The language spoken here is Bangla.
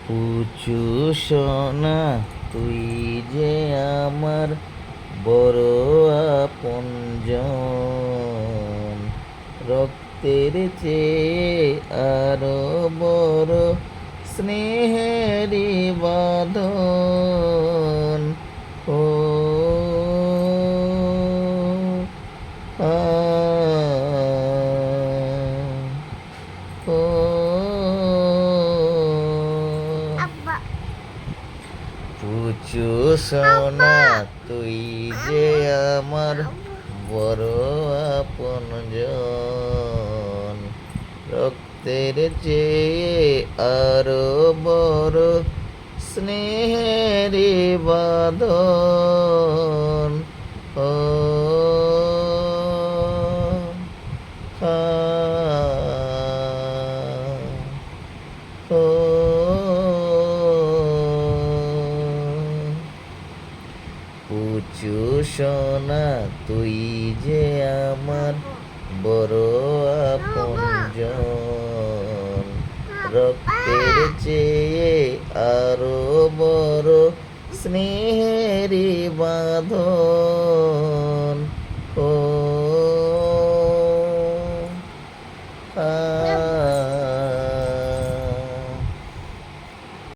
পুচু সোনা তুই যে আমার বড় আপনজন, রক্তের চেয়ে আরো বড় স্নেহেরই বাঁধন। ও আ ও পুচু সোনা তুই যে আমার বড় আপনজন, রক্তের চেয়ে আরো বড় স্নেহেরই বাঁধন। ও ও পুচু সোনা তুই যে আমার বড় আপনজন, রক্তের চেয়ে আরো বড় স্নেহেরই বাঁধন।